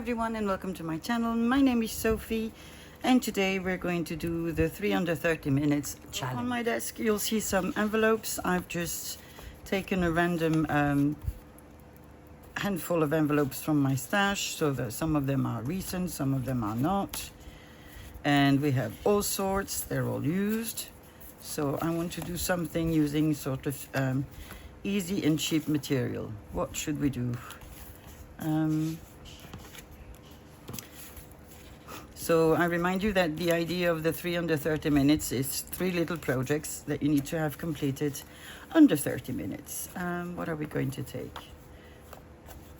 everyone and welcome to my channel. My name is Sophie and today we're going to do the 3 under 30 minutes challenge. On my desk you'll see some envelopes. I've just taken a random handful of envelopes from my stash, so that some of them are recent, some of them are not, and we have all sorts. They're all used, so I want to do something using sort of easy and cheap material. What should we do? So I remind you that the idea of the 3 under 30 minutes is 3 little projects that you need to have completed under 30 minutes. What are we going to take?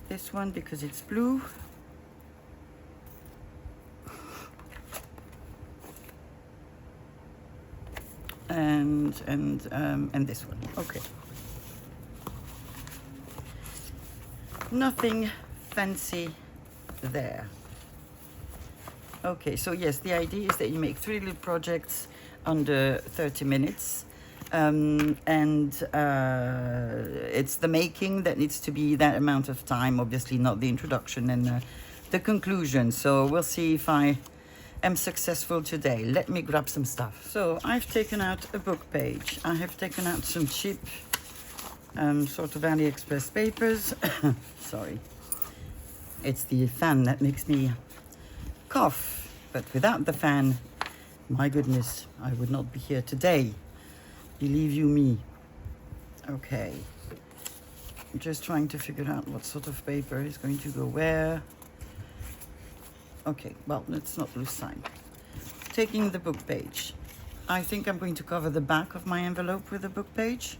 This one because it's blue. And this one. Okay. Nothing fancy there. Okay, so yes, the idea is that you make 3 little projects under 30 minutes. It's the making that needs to be that amount of time, obviously not the introduction and the conclusion. So we'll see if I am successful today. Let me grab some stuff. So I've taken out a book page. I have taken out some cheap sort of AliExpress papers. Sorry, it's the fan that makes me cough, but without the fan, my goodness, I would not be here today. Believe you me. Okay, I'm just trying to figure out what sort of paper is going to go where. Okay, well, let's not lose time. Taking the book page. I think I'm going to cover the back of my envelope with the book page.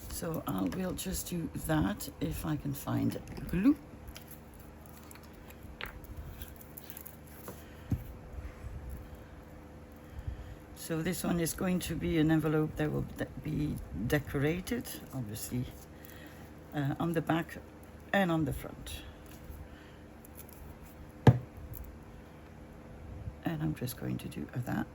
So I will just do that if I can find glue. So this one is going to be an envelope that will be decorated, obviously, on the back and on the front. And I'm just going to do that.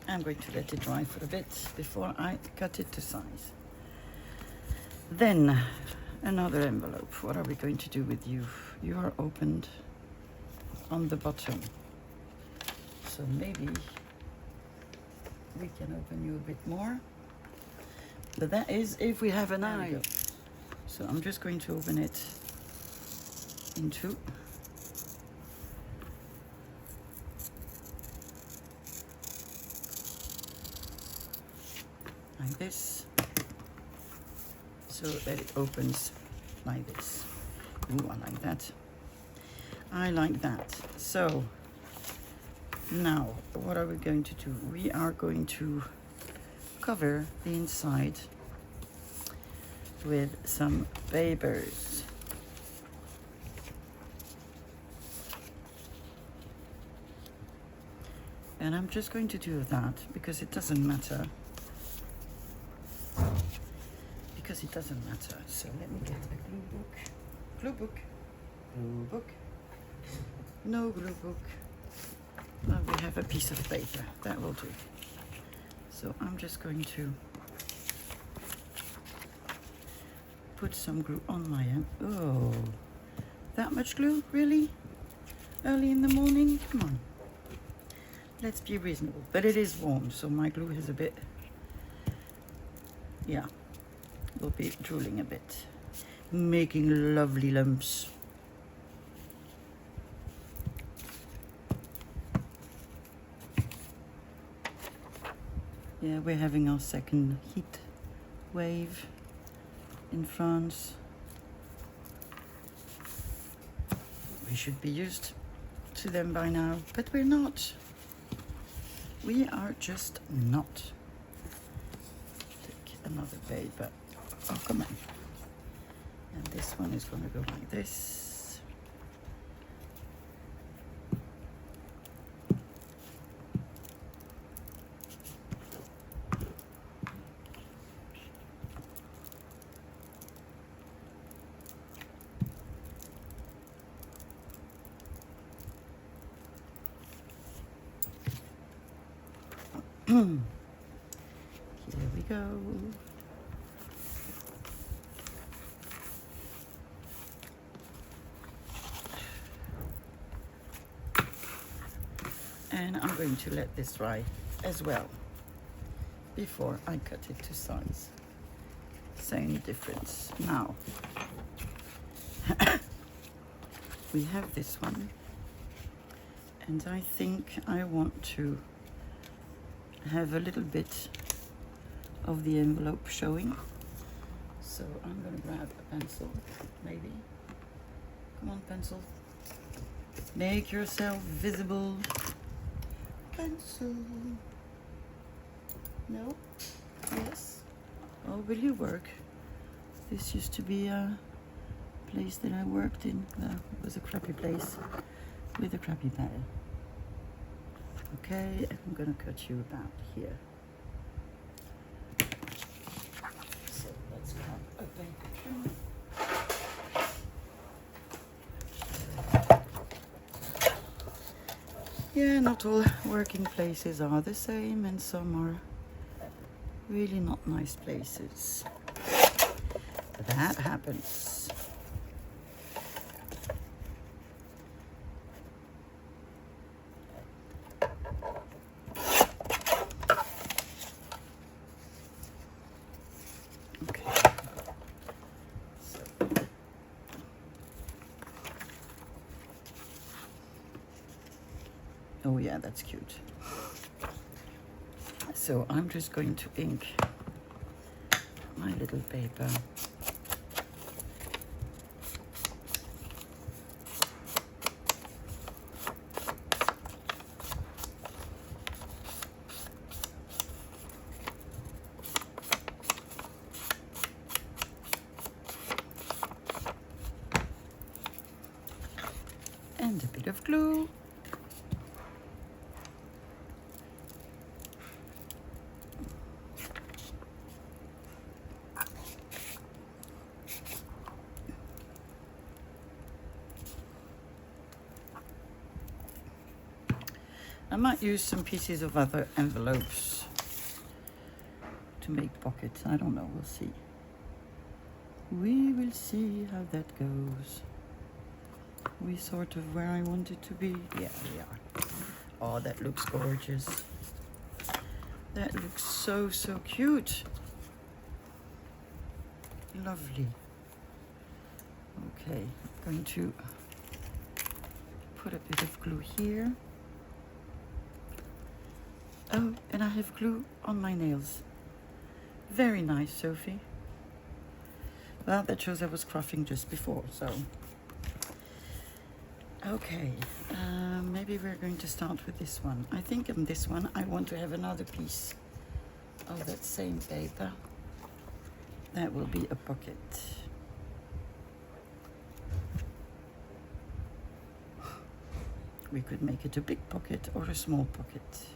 I'm going to let it dry for a bit before I cut it to size. Then another envelope. What are we going to do with you? You are opened on the bottom, so maybe we can open you a bit more, but that is if we have an eye. So I'm just going to open it in 2. Like this, so that it opens like this. Ooh, I like that. I like that. So now what are we going to do? We are going to cover the inside with some papers. And I'm just going to do that because it doesn't matter. So let me get a glue book. Glue book. Glue book. No glue book. Oh, we have a piece of paper. That will do. So I'm just going to put some glue on my end. Oh, that much glue? Really? Early in the morning? Come on. Let's be reasonable. But it is warm, so my glue is a bit... Yeah. Will be drooling a bit. Making lovely lumps. Yeah, we're having our second heat wave in France. We should be used to them by now, but we're not. We are just not. Take another paper. Oh, come on. And this one is going to go like this. Here we go. And I'm going to let this dry as well before I cut it to size. Same difference. Now we have this one, and I think I want to have a little bit of the envelope showing. So I'm gonna grab a pencil, maybe. Come on, pencil. Make yourself visible. Pencil. No? Yes? Oh, will you work? This used to be a place that I worked in. It was a crappy place with a crappy pal. Okay, I'm gonna cut you about here. So let's grab a paper trimmer. Yeah, not all working places are the same, and some are really not nice places. That happens. Okay. Oh yeah, that's cute. So I'm just going to ink my little paper. And a bit of glue. I might use some pieces of other envelopes to make pockets. I don't know, we'll see. We will see how that goes. We sort of where I want it to be. Yeah, we are. Oh, that looks gorgeous. That looks so, so cute. Lovely. Okay, I'm going to put a bit of glue here. Oh, and I have glue on my nails. Very nice, Sophie. Well, that shows I was crafting just before, so. Okay, maybe we're going to start with this one. I think in this one, I want to have another piece of that same paper. That will be a pocket. We could make it a big pocket or a small pocket.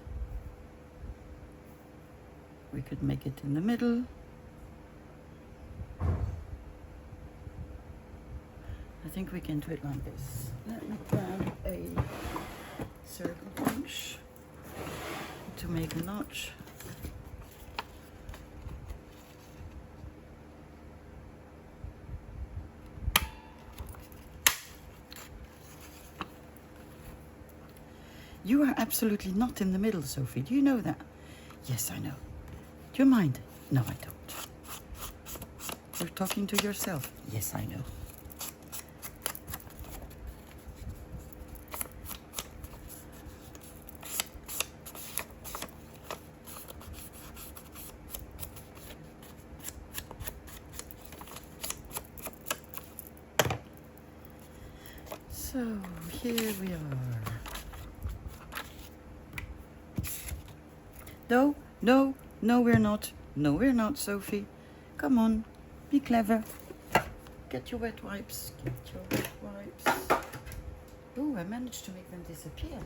We could make it in the middle. I think we can do it like this. Let me grab a circle punch to make a notch. You are absolutely not in the middle, Sophie. Do you know that? Yes, I know. Do you mind? No, I don't. You're talking to yourself. Yes, I know. So here we are. No, no, no, we're not. No, we're not, Sophie. Come on, be clever. Get your wet wipes. Get your wet wipes. Oh, I managed to make them disappear.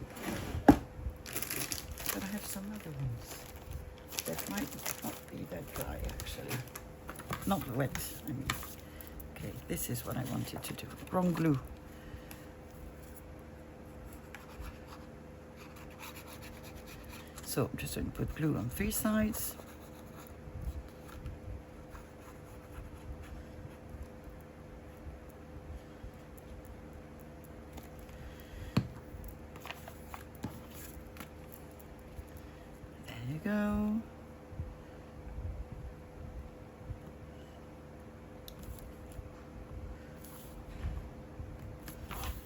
But I have some other ones that might not be that dry, actually. Not wet, I mean. Okay, this is what I wanted to do. Wrong glue. So I'm just going to put glue on 3 sides. you go.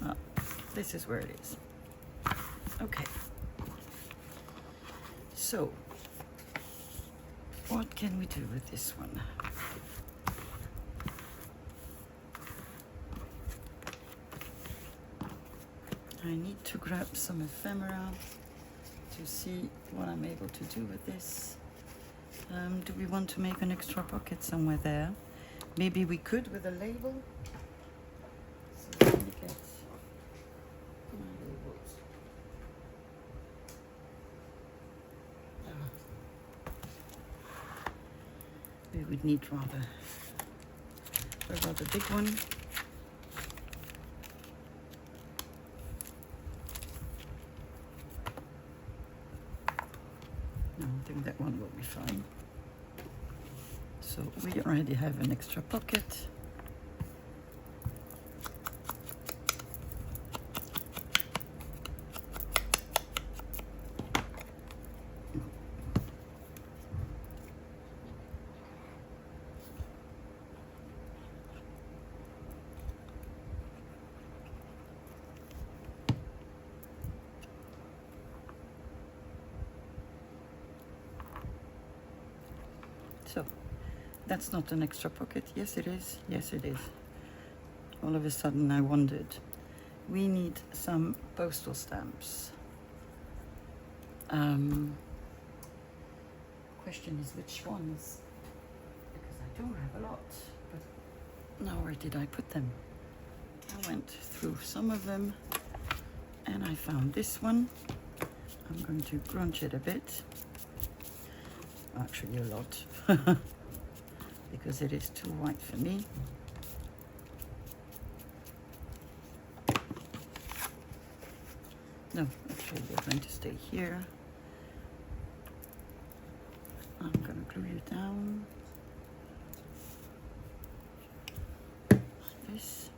Oh, this is where it is. Okay. So, what can we do with this one? I need to grab some ephemera to see what I'm able to do with this. Do we want to make an extra pocket somewhere there? Maybe we could with a label. So let me get my labels. We would need a rather big one. No, I think that one will be fine. So we already have an extra pocket. So that's not an extra pocket. Yes, it is. Yes, it is. All of a sudden I wondered. We need some postal stamps. Question is which ones? Because I do have a lot. But now where did I put them? I went through some of them and I found this one. I'm going to crunch it a bit. Actually a lot. Because it is too white for me. No, actually we're going to stay here. I'm going to glue you down. Like this.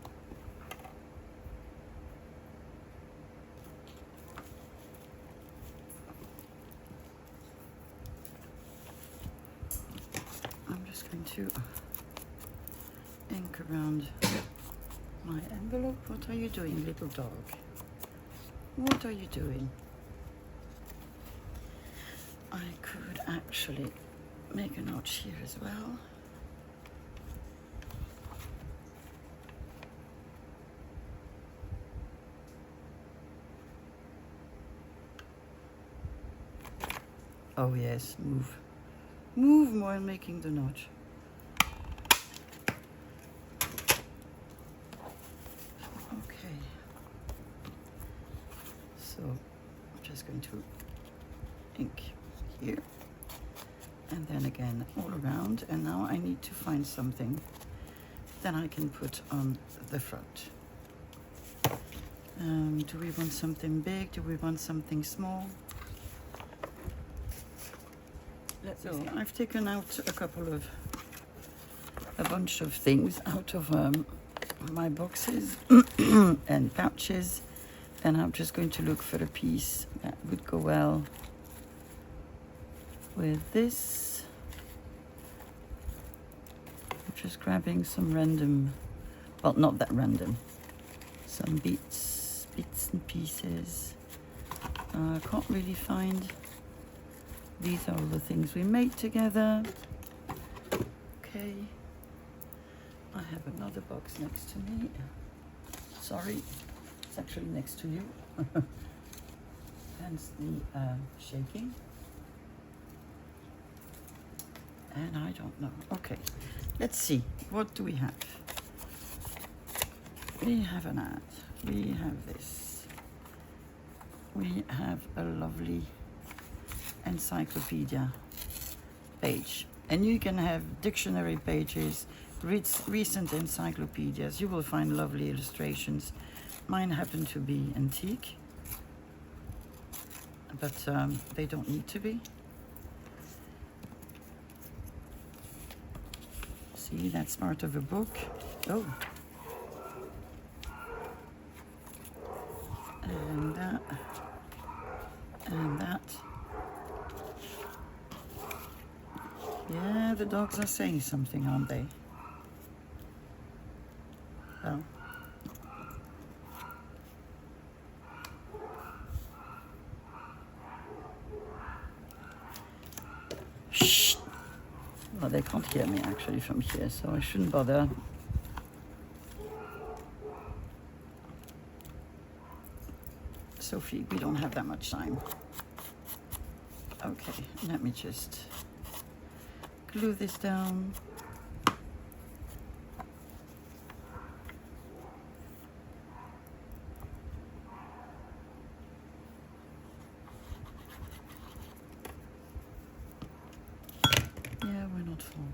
I'm just going to ink around my envelope. What are you doing, little dog? What are you doing? I could actually make a notch here as well. Oh yes, move. Move while making the notch. Okay. So I'm just going to ink here and then again all around, and now I need to find something that I can put on the front. Do we want something big? Do we want something small? So I've taken out a bunch of things out of my boxes and pouches, and I'm just going to look for a piece that would go well with this. I'm just grabbing some random, well, not that random, some bits and pieces. I can't really find. These are all the things we made together. Okay. I have another box next to me. Sorry, it's actually next to you. Hence the shaking. And I don't know. Okay, let's see. What do we have? We have an ad. We have this. We have a lovely encyclopedia page, and you can have dictionary pages, recent encyclopedias. You will find lovely illustrations. Mine happen to be antique, but they don't need to be. See, that's part of a book. Oh, and that, and that. Yeah, the dogs are saying something, aren't they? Oh. Shh! Well, they can't hear me actually from here, so I shouldn't bother. Sophie, we don't have that much time. Okay, let me just glue this down. Yeah, why not four?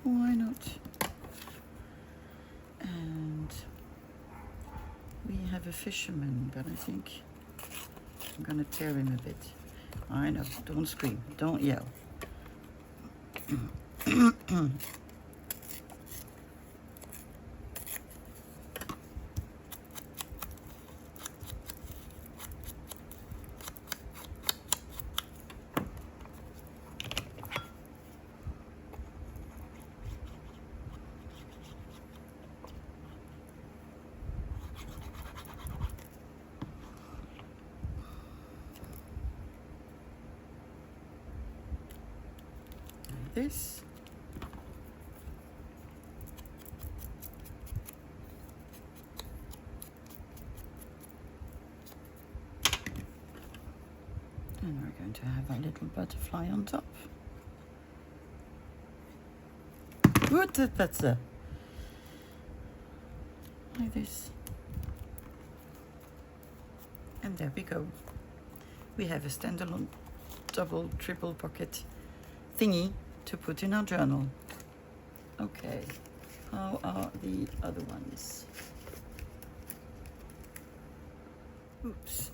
Why not? And we have a fisherman, but I think I'm gonna tear him a bit. I know, don't scream, don't yell. This. And we're going to have a little butterfly on top. What that's like this. And there we go. We have a standalone double, triple pocket thingy to put in our journal. Okay, how are the other ones? Oops.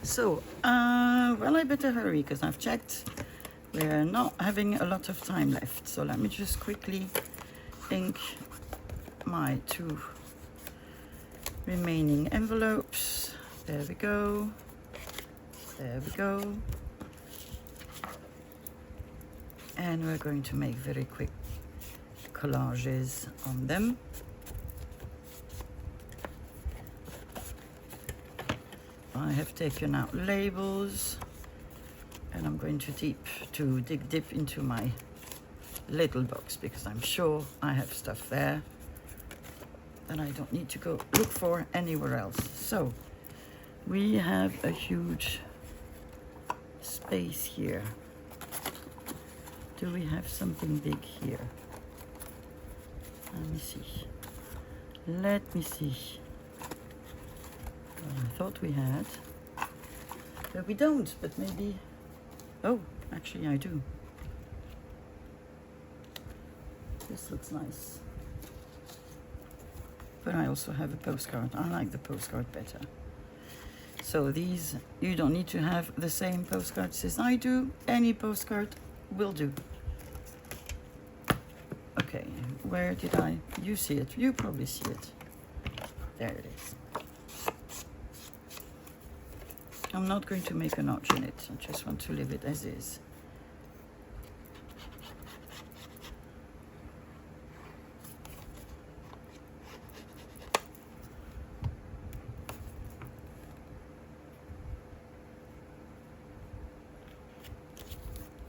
So, well, I better hurry because I've checked. We're not having a lot of time left. So let me just quickly ink my 2 remaining envelopes. There we go. There we go. And we're going to make very quick collages on them. I have taken out labels and I'm going to dig deep into my little box because I'm sure I have stuff there that I don't need to go look for anywhere else. So we have a huge space here. Do we have something big here? Let me see. Let me see. Well, I thought we had, but we don't, but maybe, oh, actually I do. This looks nice. But I also have a postcard. I like the postcard better. So these, you don't need to have the same postcards as I do. Any postcard will do. Okay, where did you see it? You probably see it. There it is. I'm not going to make a notch in it. I just want to leave it as is.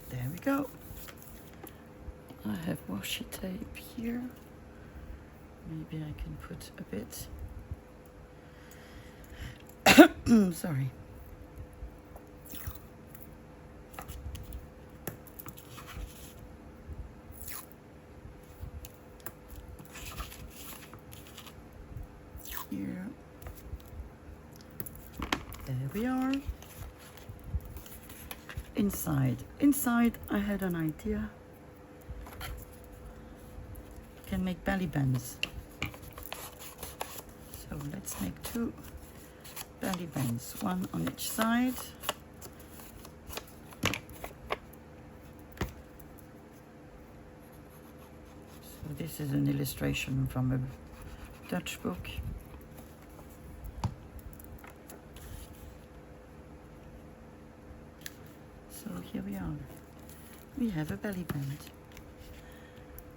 There we go. I have washi tape here. Maybe I can put a bit. Sorry. Here. There we are. Inside I had an idea. Can make belly bands. So let's make 2 belly bands, 1 on each side. So this is an illustration from a Dutch book. So here we are. We have a belly band.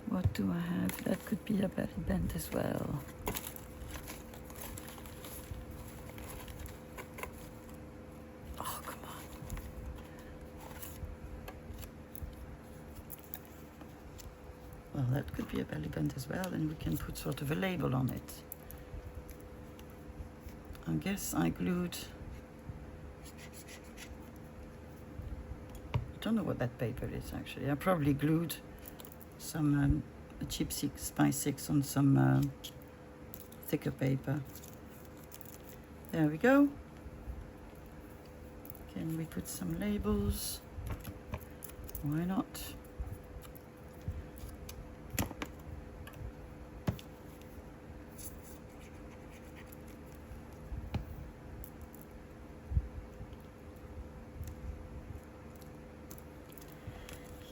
What do I have? That could be a belly band as well. Oh, come on. Well, that could be a belly band as well, and we can put sort of a label on it. I guess I glued... I don't know what that paper is actually. I probably glued some a cheap 6x6 on some thicker paper. There we go. Can we put some labels? Why not?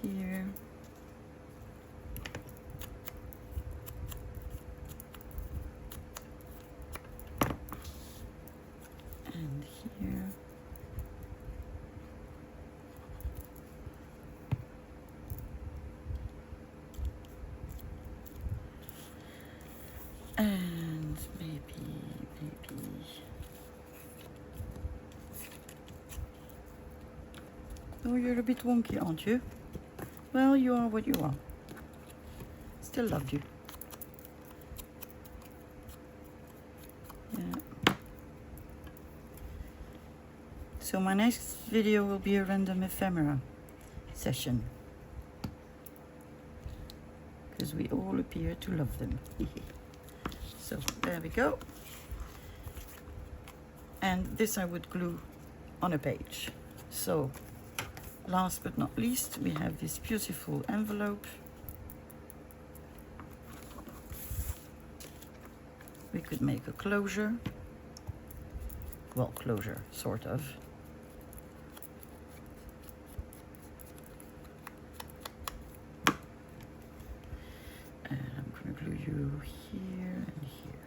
Here. And here. And maybe. Oh, you're a bit wonky, aren't you? Well, you are what you are. Still love you. Yeah. So my next video will be a random ephemera session. Because we all appear to love them. So there we go. And this I would glue on a page. So last but not least, we have this beautiful envelope. We could make a closure. Well, closure, sort of. And I'm going to glue you here and here.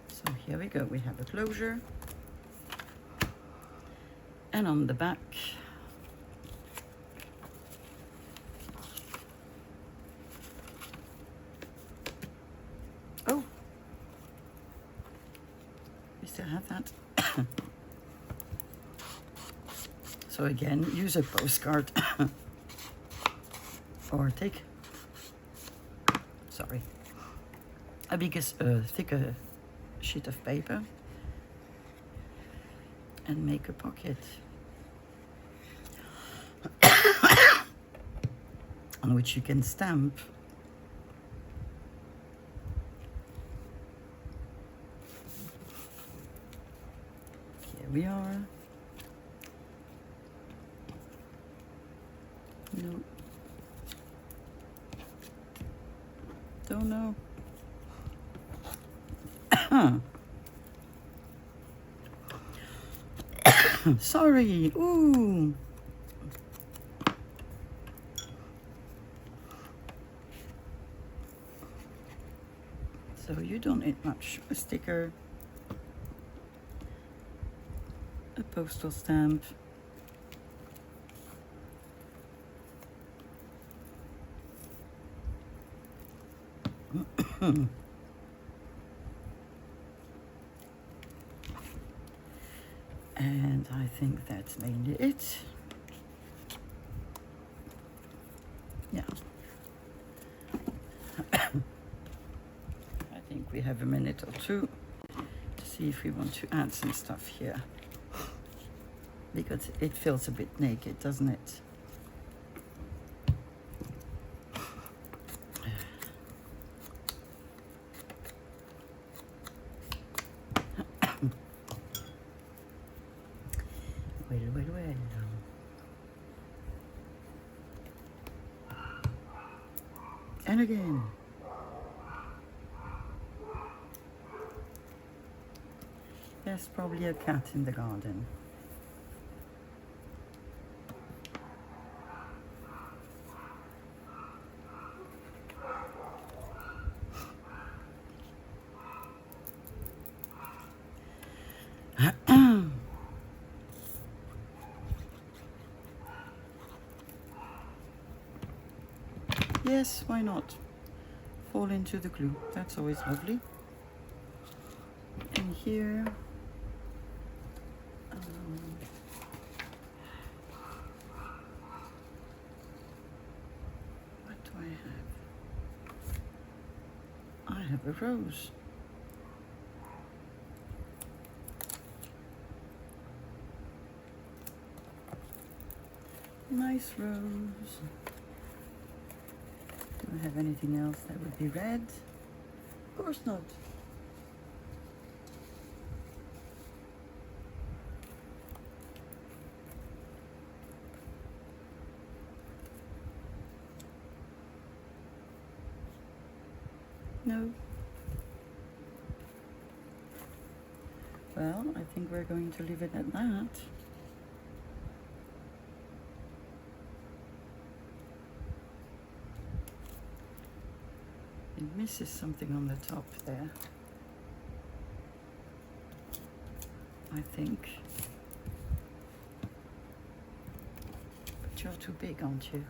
So here we go, we have a closure. And on the back, oh, we still have that. So again, use a postcard or take, sorry, a bigger, thicker sheet of paper and make a pocket on which you can stamp. Here we are. No. Don't know. Sorry. Ooh. So you don't need much. A sticker, a postal stamp, and I think that's mainly it. Yeah. I think we have a minute or two to see if we want to add some stuff here, because it feels a bit naked, doesn't it? Well. And again. There's probably a cat in the garden. Yes, why not? Fall into the glue. That's always lovely. And here, what do I have? I have a rose. Nice rose. Do I have anything else that would be red? Of course not. No. Well, I think we're going to leave it at that. It misses something on the top there, I think. But you're too big, aren't you?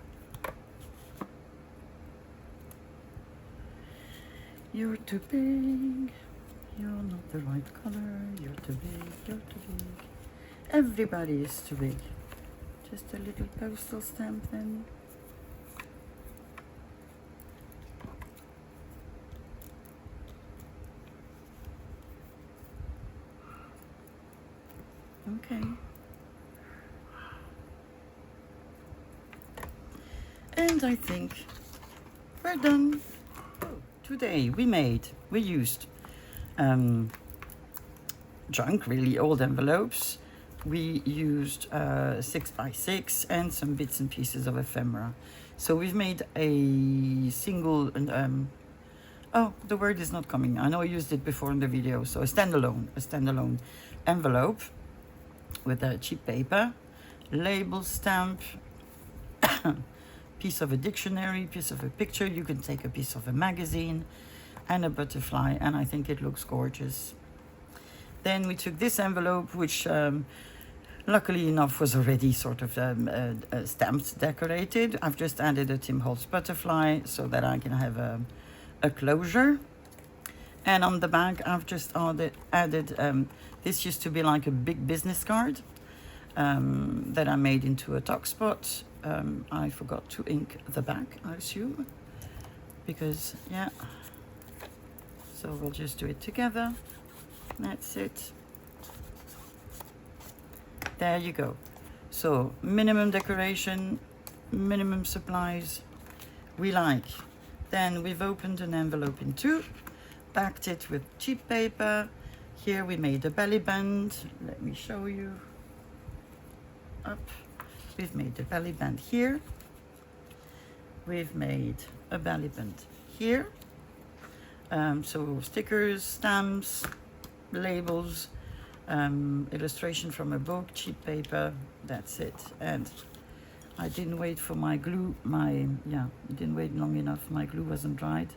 You're too big. You're not the right color. You're too big. You're too big. Everybody is too big. Just a little postal stamp then. Okay. And I think we're done. Today we used junk, really old envelopes. We used 6x6 and some bits and pieces of ephemera. So we've made a single, oh, the word is not coming. I know I used it before in the video. So a standalone envelope with a cheap paper, label, stamp, piece of a dictionary, piece of a picture. You can take a piece of a magazine and a butterfly, and I think it looks gorgeous. Then we took this envelope, which luckily enough was already sort of stamped, decorated. I've just added a Tim Holtz butterfly so that I can have a closure. And on the back, I've just added this used to be like a big business card that I made into a tuck spot. I forgot to ink the back, I assume, because, yeah. So we'll just do it together. That's it. There you go. So minimum decoration, minimum supplies, we like. Then we've opened an envelope in two, backed it with cheap paper. Here we made a belly band. Let me show you. Up. We've made a belly band here. We've made a belly band here. So stickers, stamps, labels, illustration from a book, cheap paper. That's it. And I didn't wait for my glue. Didn't wait long enough. My glue wasn't dried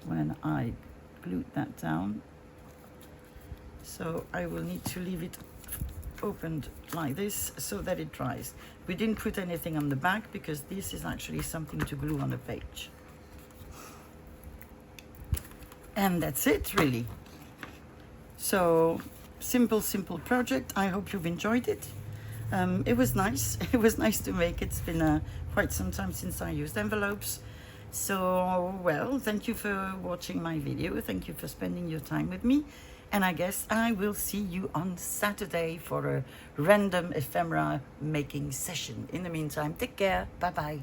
when I glued that down. So I will need to leave it opened like this so that it dries. We didn't put anything on the back because this is actually something to glue on a page. And that's it, really. So simple project. I hope you've enjoyed it. It was nice. It was nice to make. It's been quite some time since I used envelopes. So, well, thank you for watching my video. Thank you for spending your time with me. And I guess I will see you on Saturday for a random ephemera making session. In the meantime, take care. Bye-bye.